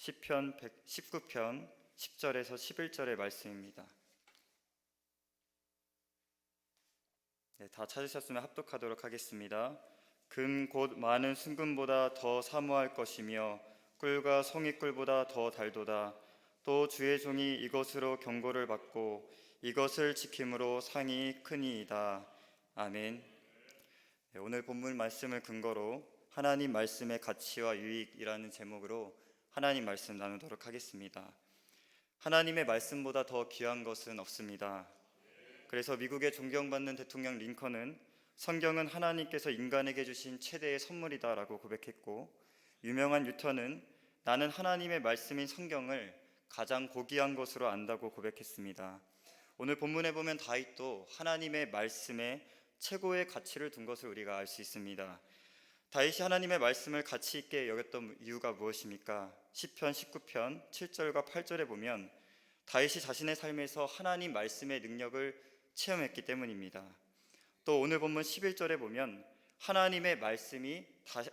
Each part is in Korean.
시편 119편 10절에서 11절의 말씀입니다. 다 찾으셨으면 합독하도록 하겠습니다. 금 곧 많은 순금보다 더 사모할 것이며 꿀과 송이꿀보다 더 달도다. 또 주의 종이 이것으로 경고를 받고 이것을 지킴으로 상이 크니이다. 아멘. 오늘 본문 말씀을 근거로 하나님 말씀의 가치와 유익이라는 제목으로 하나님 말씀 나누도록 하겠습니다. 하나님의 말씀보다 더 귀한 것은 없습니다. 그래서 미국의 존경받는 대통령 링컨은 성경은 하나님께서 인간에게 주신 최대의 선물이다라고 고백했고, 유명한 뉴턴은 나는 하나님의 말씀인 성경을 가장 고귀한 것으로 안다고 고백했습니다. 오늘 본문에 보면 다윗도 하나님의 말씀에 최고의 가치를 둔 것을 우리가 알 수 있습니다. 다윗이 하나님의 말씀을 가치 있게 여겼던 이유가 무엇입니까? 시편 19편 7절과 8절에 보면 다윗이 자신의 삶에서 하나님 말씀의 능력을 체험했기 때문입니다. 또 오늘 본문 11절에 보면 하나님의 말씀이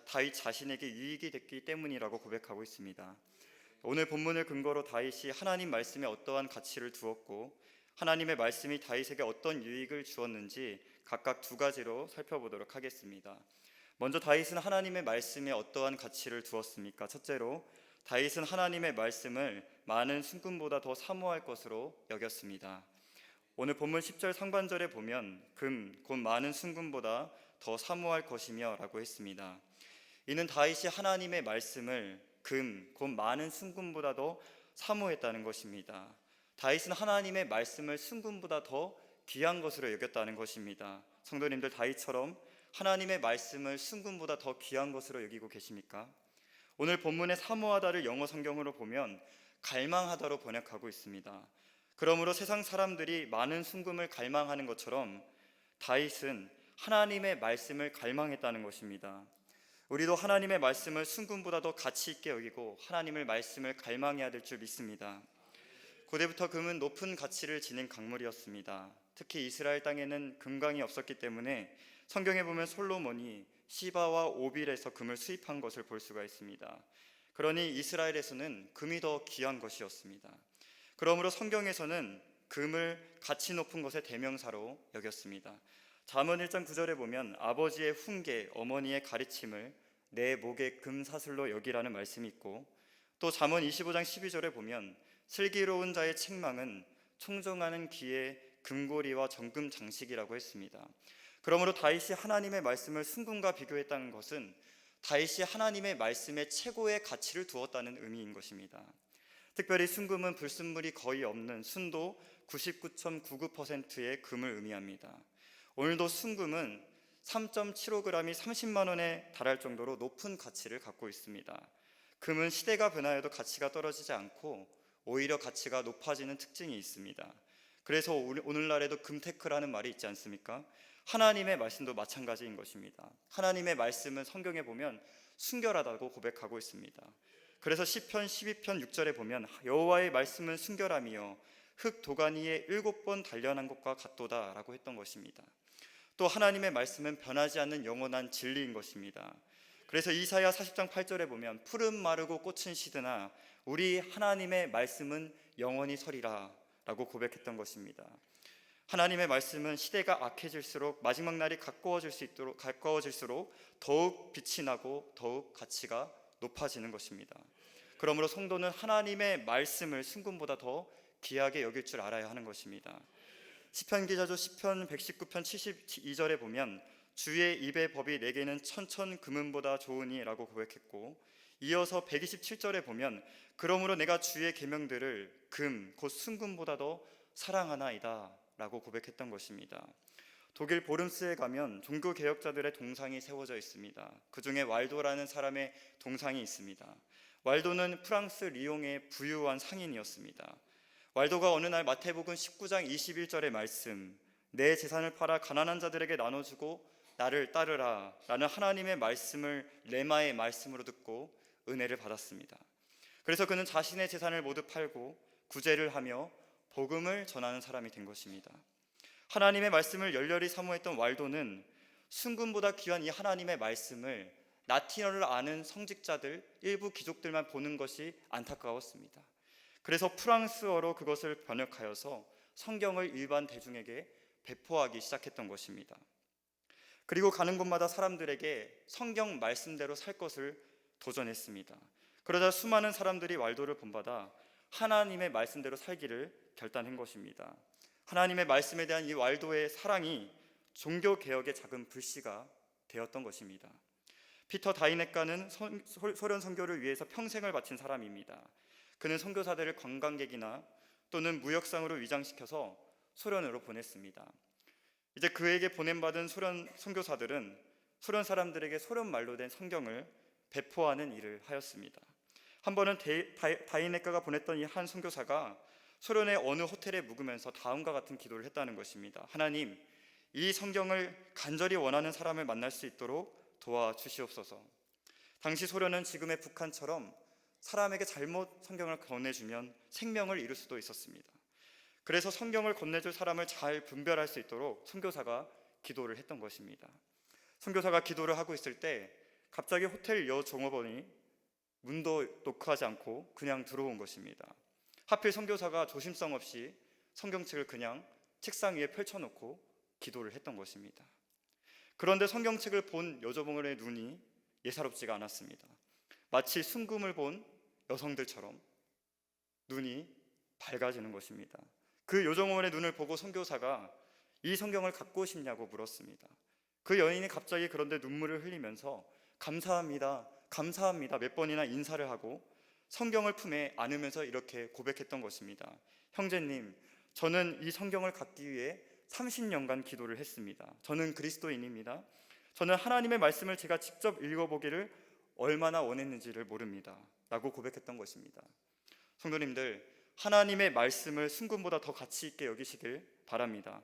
다윗 자신에게 유익이 됐기 때문이라고 고백하고 있습니다. 오늘 본문을 근거로 다윗이 하나님 말씀에 어떠한 가치를 두었고 하나님의 말씀이 다윗에게 어떤 유익을 주었는지 각각 두 가지로 살펴보도록 하겠습니다. 먼저 다윗은 하나님의 말씀에 어떠한 가치를 두었습니까? 첫째로 다윗은 하나님의 말씀을 많은 순금보다 더 사모할 것으로 여겼습니다. 오늘 본문 10절 상반절에 보면 금 곧 많은 순금보다 더 사모할 것이며 라고 했습니다. 이는 다윗이 하나님의 말씀을 금 곧 많은 순금보다 더 사모했다는 것입니다. 다윗은 하나님의 말씀을 순금보다 더 귀한 것으로 여겼다는 것입니다. 성도님들, 다윗처럼 하나님의 말씀을 순금보다 더 귀한 것으로 여기고 계십니까? 오늘 본문의 사모하다를 영어 성경으로 보면 갈망하다로 번역하고 있습니다. 그러므로 세상 사람들이 많은 순금을 갈망하는 것처럼 다윗은 하나님의 말씀을 갈망했다는 것입니다. 우리도 하나님의 말씀을 순금보다 더 가치 있게 여기고 하나님의 말씀을 갈망해야 될 줄 믿습니다. 고대부터 금은 높은 가치를 지닌 광물이었습니다. 특히 이스라엘 땅에는 금강이 없었기 때문에 성경에 보면 솔로몬이 시바와 오빌에서 금을 수입한 것을 볼 수가 있습니다. 그러니 이스라엘에서는 금이 더 귀한 것이었습니다. 그러므로 성경에서는 금을 가치 높은 것의 대명사로 여겼습니다. 잠언 1장 9절에 보면 아버지의 훈계, 어머니의 가르침을 내 목의 금사슬로 여기라는 말씀이 있고, 또 잠언 25장 12절에 보면 슬기로운 자의 책망은 청정하는 귀의 금고리와 정금 장식이라고 했습니다. 그러므로 다윗이 하나님의 말씀을 순금과 비교했다는 것은 다윗이 하나님의 말씀에 최고의 가치를 두었다는 의미인 것입니다. 특별히 순금은 불순물이 거의 없는 순도 99.99%의 금을 의미합니다. 오늘도 순금은 3.75g이 30만 원에 달할 정도로 높은 가치를 갖고 있습니다. 금은 시대가 변하여도 가치가 떨어지지 않고 오히려 가치가 높아지는 특징이 있습니다. 그래서 오늘날에도 금테크라는 말이 있지 않습니까? 하나님의 말씀도 마찬가지인 것입니다. 하나님의 말씀은 성경에 보면 순결하다고 고백하고 있습니다. 그래서 시편 12편 6절에 보면 여호와의 말씀은 순결하며 흙 도가니에 7번 단련한 것과 같도다 라고 했던 것입니다. 또 하나님의 말씀은 변하지 않는 영원한 진리인 것입니다. 그래서 이사야 40장 8절에 보면 푸른 마르고 꽃은 시드나 우리 하나님의 말씀은 영원히 서리라 라고 고백했던 것입니다. 하나님의 말씀은 시대가 악해질수록 마지막 날이 가까워질수록 더욱 빛이 나고 더욱 가치가 높아지는 것입니다. 그러므로 성도는 하나님의 말씀을 순금보다 더 귀하게 여길 줄 알아야 하는 것입니다. 시편 기자죠. 시편 119편 72절에 보면 주의 입의 법이 내게는 천천 금은보다 좋으니 라고 고백했고, 이어서 127절에 보면 그러므로 내가 주의 계명들을 금 곧 순금보다 더 사랑하나이다 라고 고백했던 것입니다. 독일 보름스에 가면 종교개혁자들의 동상이 세워져 있습니다. 그 중에 왈도라는 사람의 동상이 있습니다. 왈도는 프랑스 리옹의 부유한 상인이었습니다. 왈도가 어느 날 마태복음 19장 21절의 말씀, 내 재산을 팔아 가난한 자들에게 나눠주고 나를 따르라 라는 하나님의 말씀을 레마의 말씀으로 듣고 은혜를 받았습니다. 그래서 그는 자신의 재산을 모두 팔고 구제를 하며 복음을 전하는 사람이 된 것입니다. 하나님의 말씀을 열렬히 사모했던 왈도는 순금보다 귀한 이 하나님의 말씀을 라틴어를 아는 성직자들, 일부 귀족들만 보는 것이 안타까웠습니다. 그래서 프랑스어로 그것을 번역하여서 성경을 일반 대중에게 배포하기 시작했던 것입니다. 그리고 가는 곳마다 사람들에게 성경 말씀대로 살 것을 도전했습니다. 그러자 수많은 사람들이 왈도를 본받아 하나님의 말씀대로 살기를 결단한 것입니다. 하나님의 말씀에 대한 이 왈도의 사랑이 종교개혁의 작은 불씨가 되었던 것입니다. 피터 다이네카는 소련 선교를 위해서 평생을 바친 사람입니다. 그는 선교사들을 관광객이나 또는 무역상으로 위장시켜서 소련으로 보냈습니다. 이제 그에게 보냄받은 소련 선교사들은 소련 사람들에게 소련 말로 된 성경을 배포하는 일을 하였습니다. 한 번은 다이네카가 보냈던 이 한 선교사가 소련의 어느 호텔에 묵으면서 다음과 같은 기도를 했다는 것입니다. 하나님, 이 성경을 간절히 원하는 사람을 만날 수 있도록 도와주시옵소서. 당시 소련은 지금의 북한처럼 사람에게 잘못 성경을 건네주면 생명을 잃을 수도 있었습니다. 그래서 성경을 건네줄 사람을 잘 분별할 수 있도록 선교사가 기도를 했던 것입니다. 선교사가 기도를 하고 있을 때 갑자기 호텔 여종업원이 문도 노크하지 않고 그냥 들어온 것입니다. 하필 선교사가 조심성 없이 성경책을 그냥 책상 위에 펼쳐놓고 기도를 했던 것입니다. 그런데 성경책을 본 여종업원의 눈이 예사롭지가 않았습니다. 마치 순금을 본 여성들처럼 눈이 밝아지는 것입니다. 그 여종업원의 눈을 보고 선교사가 이 성경을 갖고 싶냐고 물었습니다. 그 여인이 갑자기 그런데 눈물을 흘리면서 감사합니다, 감사합니다 몇 번이나 인사를 하고 성경을 품에 안으면서 이렇게 고백했던 것입니다. 형제님, 저는 이 성경을 갖기 위해 30년간 기도를 했습니다. 저는 그리스도인입니다. 저는 하나님의 말씀을 제가 직접 읽어보기를 얼마나 원했는지를 모릅니다 라고 고백했던 것입니다. 성도님들, 하나님의 말씀을 순금보다 더 가치 있게 여기시길 바랍니다.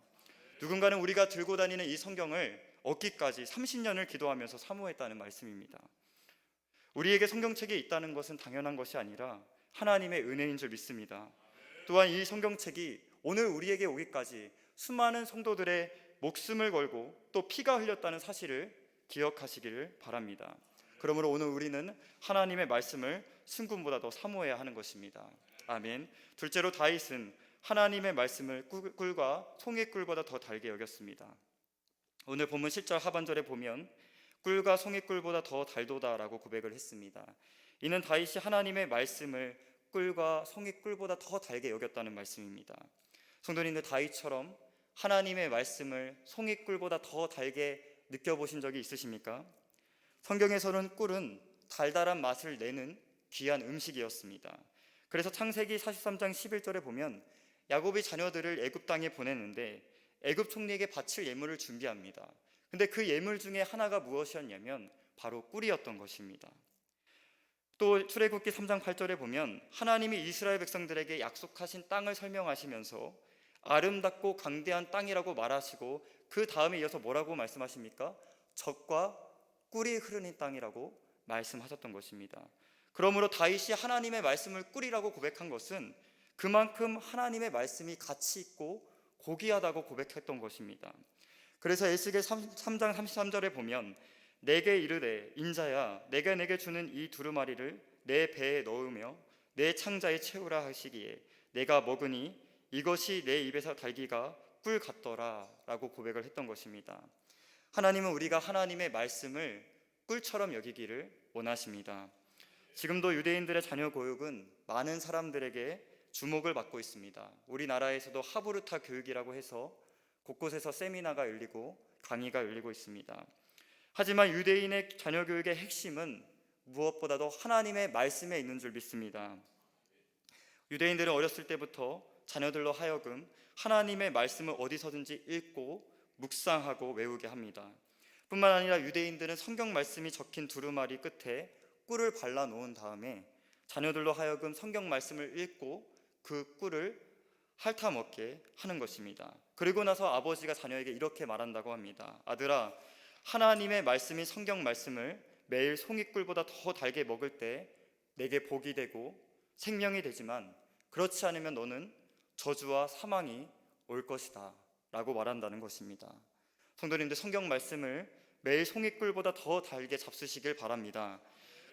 누군가는 우리가 들고 다니는 이 성경을 얻기까지 30년을 기도하면서 사모했다는 말씀입니다. 우리에게 성경책이 있다는 것은 당연한 것이 아니라 하나님의 은혜인 줄 믿습니다. 또한 이 성경책이 오늘 우리에게 오기까지 수많은 성도들의 목숨을 걸고 또 피가 흘렸다는 사실을 기억하시기를 바랍니다. 그러므로 오늘 우리는 하나님의 말씀을 순금보다 더 사모해야 하는 것입니다. 아멘. 둘째로 다윗은 하나님의 말씀을 꿀과 송이꿀보다 더 달게 여겼습니다. 오늘 본문 10절 하반절에 보면 꿀과 송이꿀보다 더 달도다라고 고백을 했습니다. 이는 다윗이 하나님의 말씀을 꿀과 송이꿀보다 더 달게 여겼다는 말씀입니다. 성도님들, 다윗처럼 하나님의 말씀을 송이꿀보다 더 달게 느껴보신 적이 있으십니까? 성경에서는 꿀은 달달한 맛을 내는 귀한 음식이었습니다. 그래서 창세기 43장 11절에 보면 야곱이 자녀들을 애굽 땅에 보냈는데 애굽 총리에게 바칠 예물을 준비합니다. 근데 그 예물 중에 하나가 무엇이었냐면 바로 꿀이었던 것입니다. 또 출애굽기 3장 8절에 보면 하나님이 이스라엘 백성들에게 약속하신 땅을 설명하시면서 아름답고 강대한 땅이라고 말하시고 그 다음에 이어서 뭐라고 말씀하십니까? 젖과 꿀이 흐르는 땅이라고 말씀하셨던 것입니다. 그러므로 다윗이 하나님의 말씀을 꿀이라고 고백한 것은 그만큼 하나님의 말씀이 가치 있고 고귀하다고 고백했던 것입니다. 그래서 에스겔 3장 33절에 보면 내게 이르되 인자야, 내가 내게 주는 이 두루마리를 내 배에 넣으며 내 창자에 채우라 하시기에 내가 먹으니 이것이 내 입에서 달기가 꿀 같더라 라고 고백을 했던 것입니다. 하나님은 우리가 하나님의 말씀을 꿀처럼 여기기를 원하십니다. 지금도 유대인들의 자녀 교육은 많은 사람들에게 주목을 받고 있습니다. 우리나라에서도 하브르타 교육이라고 해서 곳곳에서 세미나가 열리고 강의가 열리고 있습니다. 하지만 유대인의 자녀 교육의 핵심은 무엇보다도 하나님의 말씀에 있는 줄 믿습니다. 유대인들은 어렸을 때부터 자녀들로 하여금 하나님의 말씀을 어디서든지 읽고 묵상하고 외우게 합니다. 뿐만 아니라 유대인들은 성경 말씀이 적힌 두루마리 끝에 꿀을 발라 놓은 다음에 자녀들로 하여금 성경 말씀을 읽고 그 꿀을 핥아 먹게 하는 것입니다. 그리고 나서 아버지가 자녀에게 이렇게 말한다고 합니다. 아들아, 하나님의 말씀인 성경 말씀을 매일 송이꿀보다 더 달게 먹을 때 내게 복이 되고 생명이 되지만 그렇지 않으면 너는 저주와 사망이 올 것이다 라고 말한다는 것입니다. 성도님들, 성경 말씀을 매일 송이꿀보다 더 달게 잡수시길 바랍니다.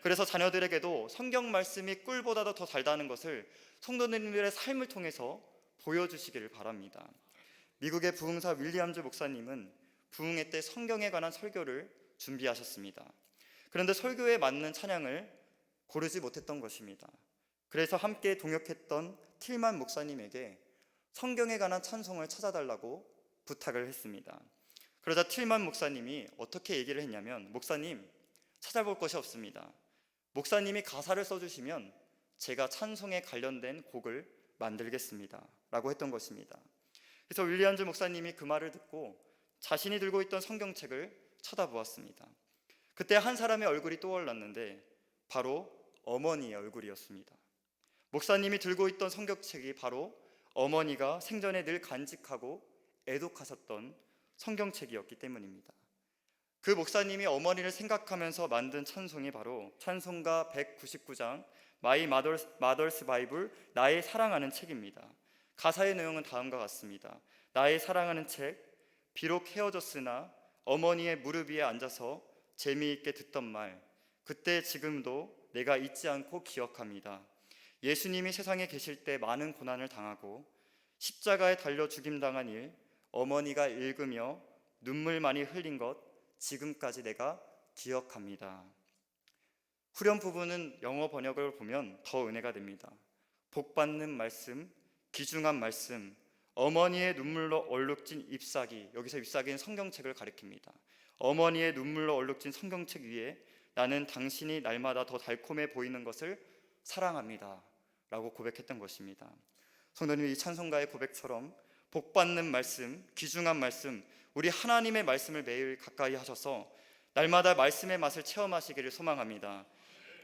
그래서 자녀들에게도 성경 말씀이 꿀보다도 더 달다는 것을 성도님들의 삶을 통해서 보여주시기를 바랍니다. 미국의 부흥사 윌리엄즈 목사님은 부흥회 때 성경에 관한 설교를 준비하셨습니다. 그런데 설교에 맞는 찬양을 고르지 못했던 것입니다. 그래서 함께 동역했던 틸만 목사님에게 성경에 관한 찬송을 찾아달라고 부탁을 했습니다. 그러자 틸만 목사님이 어떻게 얘기를 했냐면, 목사님, 찾아볼 것이 없습니다. 목사님이 가사를 써주시면 제가 찬송에 관련된 곡을 만들겠습니다 라고 했던 것입니다. 그래서 윌리엄즈 목사님이 그 말을 듣고 자신이 들고 있던 성경책을 쳐다보았습니다. 그때 한 사람의 얼굴이 떠올랐는데 바로 어머니의 얼굴이었습니다. 목사님이 들고 있던 성경책이 바로 어머니가 생전에 늘 간직하고 애독하셨던 성경책이었기 때문입니다. 그 목사님이 어머니를 생각하면서 만든 찬송이 바로 찬송가 199장 My Mother's Bible, 나의 사랑하는 책입니다. 가사의 내용은 다음과 같습니다. 나의 사랑하는 책, 비록 헤어졌으나 어머니의 무릎 위에 앉아서 재미있게 듣던 말, 그때 지금도 내가 잊지 않고 기억합니다. 예수님이 세상에 계실 때 많은 고난을 당하고 십자가에 달려 죽임당한 일, 어머니가 읽으며 눈물 많이 흘린 것, 지금까지 내가 기억합니다. 후렴 부분은 영어 번역을 보면 더 은혜가 됩니다. 복받는 말씀, 귀중한 말씀, 어머니의 눈물로 얼룩진 잎사귀, 여기서 잎사귀는 성경책을 가리킵니다. 어머니의 눈물로 얼룩진 성경책 위에 나는 당신이 날마다 더 달콤해 보이는 것을 사랑합니다 라고 고백했던 것입니다. 성도님, 이 찬송가의 고백처럼 복받는 말씀, 귀중한 말씀, 우리 하나님의 말씀을 매일 가까이 하셔서 날마다 말씀의 맛을 체험하시기를 소망합니다.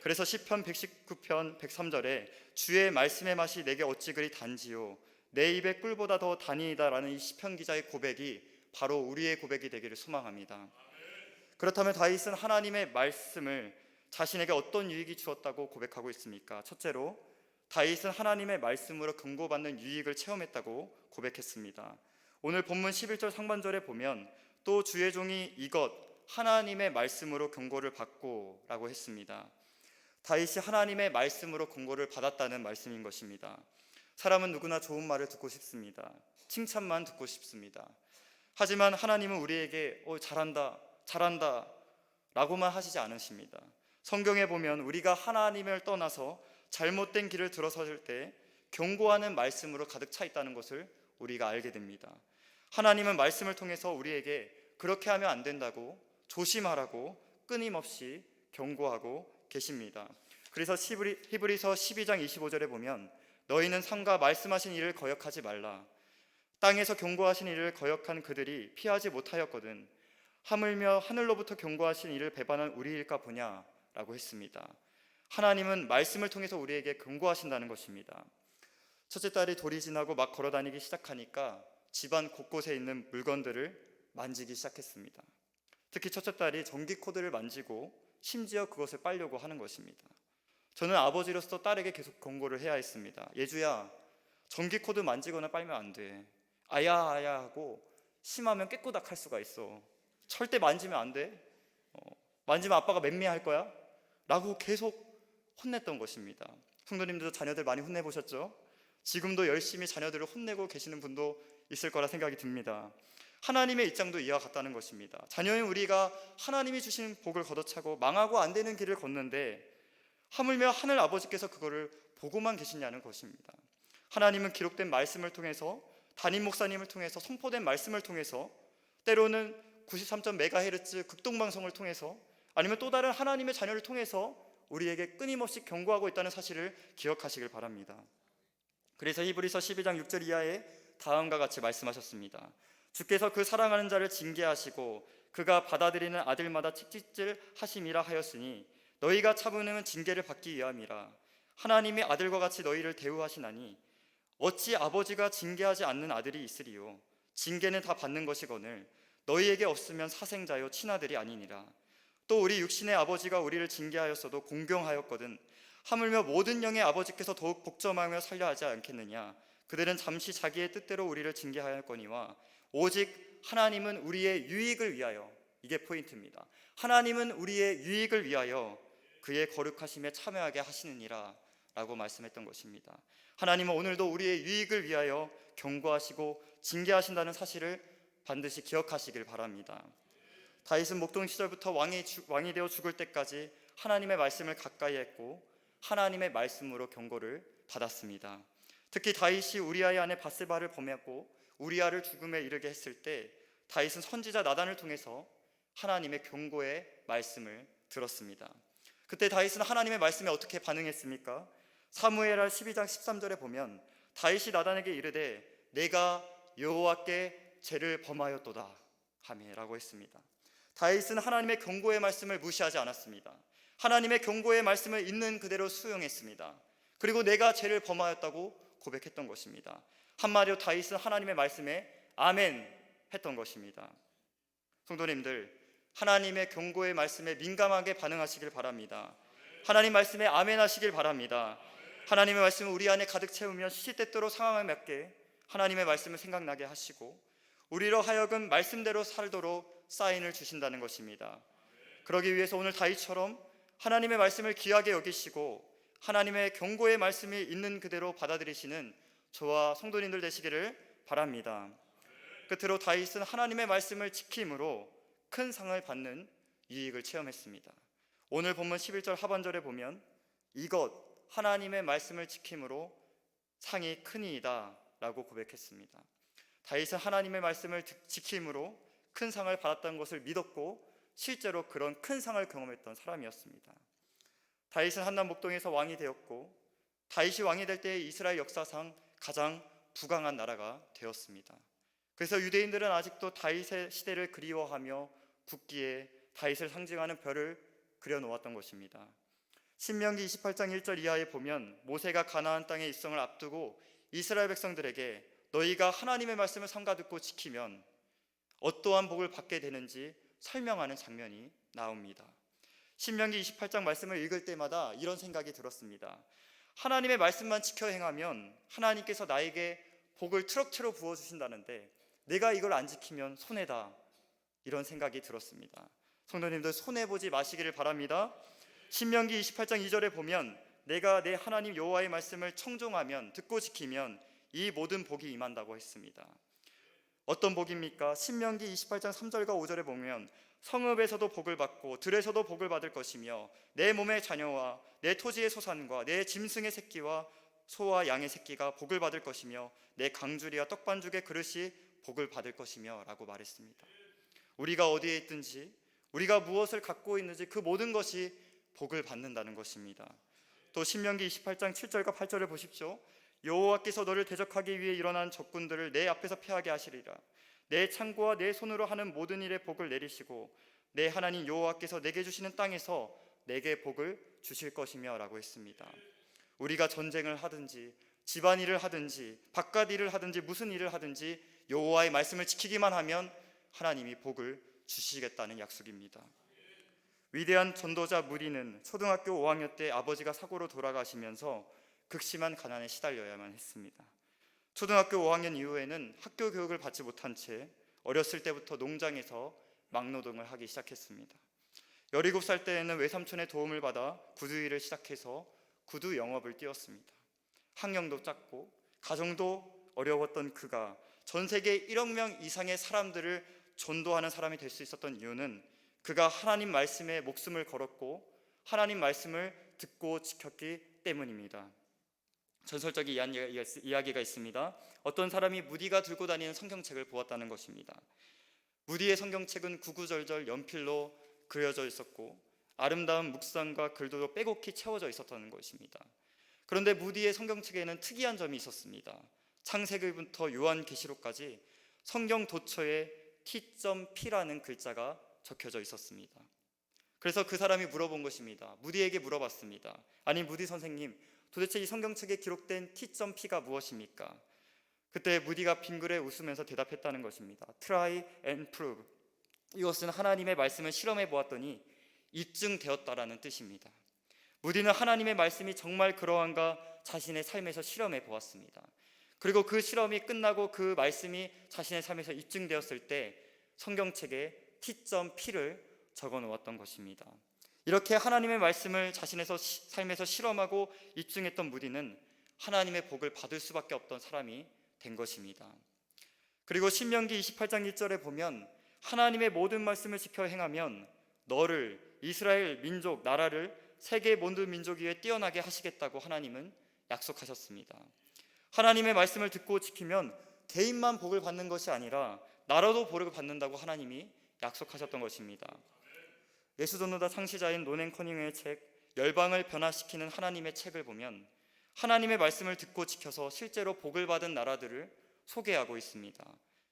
그래서 시편 119편 103절에 주의 말씀의 맛이 내게 어찌 그리 단지요 내 입의 꿀보다 더 단이다 라는 이 시편 기자의 고백이 바로 우리의 고백이 되기를 소망합니다. 그렇다면 다윗은 하나님의 말씀을 자신에게 어떤 유익이 주었다고 고백하고 있습니까? 첫째로 다윗은 하나님의 말씀으로 경고받는 유익을 체험했다고 고백했습니다. 오늘 본문 11절 상반절에 보면 또 주의 종이 이것 하나님의 말씀으로 경고를 받고 라고 했습니다. 다윗이 하나님의 말씀으로 경고를 받았다는 말씀인 것입니다. 사람은 누구나 좋은 말을 듣고 싶습니다. 칭찬만 듣고 싶습니다. 하지만 하나님은 우리에게 잘한다 라고만 하시지 않으십니다. 성경에 보면 우리가 하나님을 떠나서 잘못된 길을 들어섰을 때 경고하는 말씀으로 가득 차 있다는 것을 우리가 알게 됩니다. 하나님은 말씀을 통해서 우리에게 그렇게 하면 안 된다고, 조심하라고 끊임없이 경고하고 계십니다. 그래서 히브리서 12장 25절에 보면 너희는 삼가 말씀하신 일을 거역하지 말라. 땅에서 경고하신 일을 거역한 그들이 피하지 못하였거든 하물며 하늘로부터 경고하신 일을 배반한 우리일까 보냐 라고 했습니다. 하나님은 말씀을 통해서 우리에게 경고하신다는 것입니다. 첫째 딸이 돌이 지나고 막 걸어다니기 시작하니까 집안 곳곳에 있는 물건들을 만지기 시작했습니다. 특히 첫째 딸이 전기 코드를 만지고 심지어 그것을 빨려고 하는 것입니다. 저는 아버지로서 딸에게 계속 경고를 해야 했습니다. 예주야, 전기 코드 만지거나 빨면 안 돼. 아야 하고 심하면 깨꼬닥할 수가 있어. 절대 만지면 안 돼. 만지면 아빠가 맴매할 거야 라고 계속 혼냈던 것입니다. 성도님들도 자녀들 많이 혼내보셨죠? 지금도 열심히 자녀들을 혼내고 계시는 분도 있을 거라 생각이 듭니다. 하나님의 입장도 이와 같다는 것입니다. 자녀인 우리가 하나님이 주신 복을 걷어차고 망하고 안 되는 길을 걷는데 하물며 하늘 아버지께서 그거를 보고만 계시냐는 것입니다. 하나님은 기록된 말씀을 통해서, 담임 목사님을 통해서, 선포된 말씀을 통해서, 때로는 93.MHz 극동방송을 통해서, 아니면 또 다른 하나님의 자녀를 통해서 우리에게 끊임없이 경고하고 있다는 사실을 기억하시길 바랍니다. 그래서 히브리서 12장 6절 이하에 다음과 같이 말씀하셨습니다. 주께서 그 사랑하는 자를 징계하시고 그가 받아들이는 아들마다 책짓질 하심이라 하였으니 너희가 참으면 징계를 받기 위함이라. 하나님이 아들과 같이 너희를 대우하시나니 어찌 아버지가 징계하지 않는 아들이 있으리요. 징계는 다 받는 것이거늘 너희에게 없으면 사생자요 친아들이 아니니라. 또 우리 육신의 아버지가 우리를 징계하였어도 공경하였거든 하물며 모든 영의 아버지께서 더욱 복점하며 살려 하지 않겠느냐. 그들은 잠시 자기의 뜻대로 우리를 징계하였거니와 오직 하나님은 우리의 유익을 위하여 이게 포인트입니다. 하나님은 우리의 유익을 위하여 그의 거룩하심에 참여하게 하시느니라 라고 말씀했던 것입니다. 하나님은 오늘도 우리의 유익을 위하여 경고하시고 징계하신다는 사실을 반드시 기억하시길 바랍니다. 다윗은 목동 시절부터 왕이 되어 죽을 때까지 하나님의 말씀을 가까이 했고 하나님의 말씀으로 경고를 받았습니다. 특히 다윗이 우리아의 아내 바세바를 범했고 우리아를 죽음에 이르게 했을 때 다윗은 선지자 나단을 통해서 하나님의 경고의 말씀을 들었습니다. 그때 다윗은 하나님의 말씀에 어떻게 반응했습니까? 사무엘하 12장 13절에 보면 다윗이 나단에게 이르되 내가 여호와께 죄를 범하였도다 하매라고 했습니다. 다윗은 하나님의 경고의 말씀을 무시하지 않았습니다. 하나님의 경고의 말씀을 있는 그대로 수용했습니다. 그리고 내가 죄를 범하였다고 고백했던 것입니다. 한마디로 다윗은 하나님의 말씀에 아멘 했던 것입니다. 성도님들, 하나님의 경고의 말씀에 민감하게 반응하시길 바랍니다. 하나님 말씀에 아멘 하시길 바랍니다. 하나님의 말씀을 우리 안에 가득 채우면 시시때때로 상황에 맞게 하나님의 말씀을 생각나게 하시고 우리로 하여금 말씀대로 살도록 사인을 주신다는 것입니다. 그러기 위해서 오늘 다윗처럼 하나님의 말씀을 귀하게 여기시고 하나님의 경고의 말씀이 있는 그대로 받아들이시는 저와 성도님들 되시기를 바랍니다. 끝으로 다윗은 하나님의 말씀을 지킴으로 큰 상을 받는 유익을 체험했습니다. 오늘 본문 11절 하반절에 보면 이것 하나님의 말씀을 지킴으로 상이 크니이다 라고 고백했습니다. 다윗은 하나님의 말씀을 지킴으로 큰 상을 받았다는 것을 믿었고 실제로 그런 큰 상을 경험했던 사람이었습니다. 다윗은 한남 목동에서 왕이 되었고 다윗이 왕이 될 때 이스라엘 역사상 가장 부강한 나라가 되었습니다. 그래서 유대인들은 아직도 다윗의 시대를 그리워하며 국기에 다윗을 상징하는 별을 그려놓았던 것입니다. 신명기 28장 1절 이하에 보면 모세가 가나안 땅의 입성을 앞두고 이스라엘 백성들에게 너희가 하나님의 말씀을 삼가 듣고 지키면 어떠한 복을 받게 되는지 설명하는 장면이 나옵니다. 신명기 28장 말씀을 읽을 때마다 이런 생각이 들었습니다. 하나님의 말씀만 지켜 행하면 하나님께서 나에게 복을 트럭트럭 부어주신다는데 내가 이걸 안 지키면 손해다, 이런 생각이 들었습니다. 성도님들, 손해보지 마시기를 바랍니다. 신명기 28장 2절에 보면 내가 내 하나님 여호와의 말씀을 청종하면 듣고 지키면 이 모든 복이 임한다고 했습니다. 어떤 복입니까? 신명기 28장 3절과 5절에 보면 성읍에서도 복을 받고 들에서도 복을 받을 것이며 내 몸의 자녀와 내 토지의 소산과 내 짐승의 새끼와 소와 양의 새끼가 복을 받을 것이며 내 강주리와 떡반죽의 그릇이 복을 받을 것이며 라고 말했습니다. 우리가 어디에 있든지 우리가 무엇을 갖고 있는지 그 모든 것이 복을 받는다는 것입니다. 또 신명기 28장 7절과 8절을 보십시오. 여호와께서 너를 대적하기 위해 일어난 적군들을 내 앞에서 패하게 하시리라. 내 창고와 내 손으로 하는 모든 일에 복을 내리시고 내 하나님 여호와께서 내게 주시는 땅에서 내게 복을 주실 것이며 라고 했습니다. 우리가 전쟁을 하든지 집안일을 하든지 바깥 일을 하든지 무슨 일을 하든지 여호와의 말씀을 지키기만 하면 하나님이 복을 주시겠다는 약속입니다. 위대한 전도자 무리는 초등학교 5학년 때 아버지가 사고로 돌아가시면서 극심한 가난에 시달려야만 했습니다. 초등학교 5학년 이후에는 학교 교육을 받지 못한 채 어렸을 때부터 농장에서 막노동을 하기 시작했습니다. 17살 때에는 외삼촌의 도움을 받아 구두 일을 시작해서 구두 영업을 뛰었습니다. 학령도 작고 가정도 어려웠던 그가 전 세계 1억 명 이상의 사람들을 전도하는 사람이 될 수 있었던 이유는 그가 하나님 말씀에 목숨을 걸었고 하나님 말씀을 듣고 지켰기 때문입니다. 전설적인 이야기가 있습니다. 어떤 사람이 무디가 들고 다니는 성경책을 보았다는 것입니다. 무디의 성경책은 구구절절 연필로 그려져 있었고 아름다운 묵상과 글도 빼곡히 채워져 있었다는 것입니다. 그런데 무디의 성경책에는 특이한 점이 있었습니다. 창세기부터 요한계시록까지 성경 도처에 T.P라는 글자가 적혀져 있었습니다. 그래서 그 사람이 물어본 것입니다. 무디에게 물어봤습니다. 아니 무디 선생님, 도대체 이 성경책에 기록된 T.P가 무엇입니까? 그때 무디가 빙그레 웃으면서 대답했다는 것입니다. Try and prove. 이것은 하나님의 말씀을 실험해 보았더니 입증되었다라는 뜻입니다. 무디는 하나님의 말씀이 정말 그러한가 자신의 삶에서 실험해 보았습니다. 그리고 그 실험이 끝나고 그 말씀이 자신의 삶에서 입증되었을 때 성경책에 T.P를 적어 놓았던 것입니다. 이렇게 하나님의 말씀을 자신의 삶에서 실험하고 입증했던 무디는 하나님의 복을 받을 수밖에 없던 사람이 된 것입니다. 그리고 신명기 28장 1절에 보면 하나님의 모든 말씀을 지켜 행하면 너를 이스라엘 민족 나라를 세계 모든 민족 위에 뛰어나게 하시겠다고 하나님은 약속하셨습니다. 하나님의 말씀을 듣고 지키면 개인만 복을 받는 것이 아니라 나라도 복을 받는다고 하나님이 약속하셨던 것입니다. 예수전도자 창시자인 노넨 커닝웨이의 책 열방을 변화시키는 하나님의 책을 보면 하나님의 말씀을 듣고 지켜서 실제로 복을 받은 나라들을 소개하고 있습니다.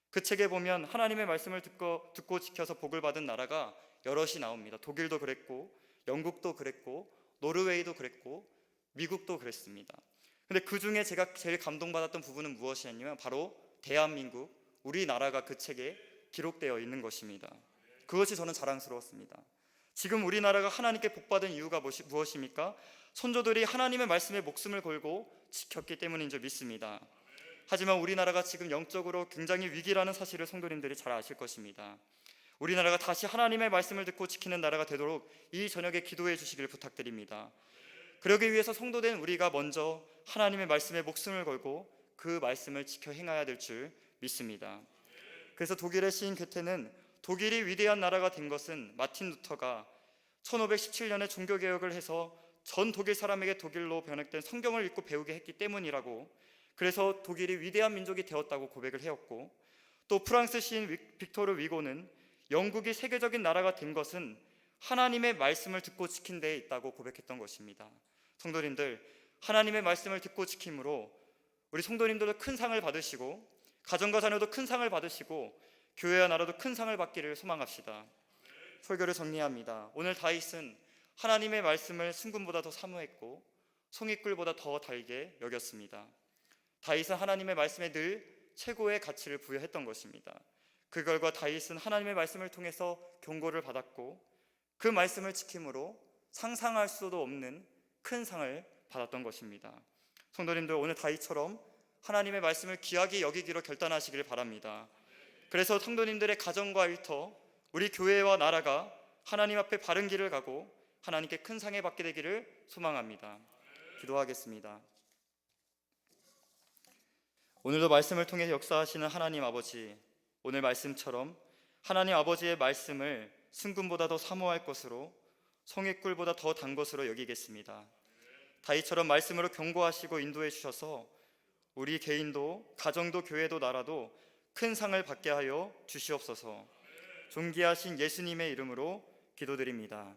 그 책에 보면 하나님의 말씀을 듣고 지켜서 복을 받은 나라가 여럿이 나옵니다. 독일도 그랬고, 영국도 그랬고, 노르웨이도 그랬고, 미국도 그랬습니다. 근데 그 중에 제가 제일 감동받았던 부분은 무엇이었냐면 바로 대한민국, 우리나라가 그 책에 기록되어 있는 것입니다. 그것이 저는 자랑스러웠습니다. 지금 우리나라가 하나님께 복받은 이유가 무엇입니까? 선조들이 하나님의 말씀에 목숨을 걸고 지켰기 때문인 줄 믿습니다. 하지만 우리나라가 지금 영적으로 굉장히 위기라는 사실을 성도님들이 잘 아실 것입니다. 우리나라가 다시 하나님의 말씀을 듣고 지키는 나라가 되도록 이 저녁에 기도해 주시길 부탁드립니다. 그러기 위해서 성도된 우리가 먼저 하나님의 말씀에 목숨을 걸고 그 말씀을 지켜 행해야 될 줄 믿습니다. 그래서 독일의 시인 괴테는 독일이 위대한 나라가 된 것은 마틴 루터가 1517년에 종교개혁을 해서 전 독일 사람에게 독일로 번역된 성경을 읽고 배우게 했기 때문이라고, 그래서 독일이 위대한 민족이 되었다고 고백을 해왔고, 또 프랑스 시인 빅토르 위고는 영국이 세계적인 나라가 된 것은 하나님의 말씀을 듣고 지킨 데에 있다고 고백했던 것입니다. 성도님들, 하나님의 말씀을 듣고 지킴으로 우리 성도님들도 큰 상을 받으시고 가정과 자녀도 큰 상을 받으시고 교회와 나라도 큰 상을 받기를 소망합시다. 설교를 정리합니다. 오늘 다윗은 하나님의 말씀을 순금보다 더 사모했고 송이꿀보다 더 달게 여겼습니다. 다윗은 하나님의 말씀에 늘 최고의 가치를 부여했던 것입니다. 그 결과 다윗은 하나님의 말씀을 통해서 경고를 받았고 그 말씀을 지킴으로 상상할 수도 없는 큰 상을 받았던 것입니다. 성도님들, 오늘 다윗처럼 하나님의 말씀을 귀하게 여기기로 결단하시길 바랍니다. 그래서 성도님들의 가정과 일터, 우리 교회와 나라가 하나님 앞에 바른 길을 가고 하나님께 큰 상을 받게 되기를 소망합니다. 기도하겠습니다. 오늘도 말씀을 통해 역사하시는 하나님 아버지, 오늘 말씀처럼 하나님 아버지의 말씀을 순금보다 더 사모할 것으로 송이꿀보다 더 단 것으로 여기겠습니다. 다윗처럼 말씀으로 경고하시고 인도해 주셔서 우리 개인도 가정도 교회도 나라도 큰 상을 받게 하여 주시옵소서. 존귀하신 예수님의 이름으로 기도드립니다.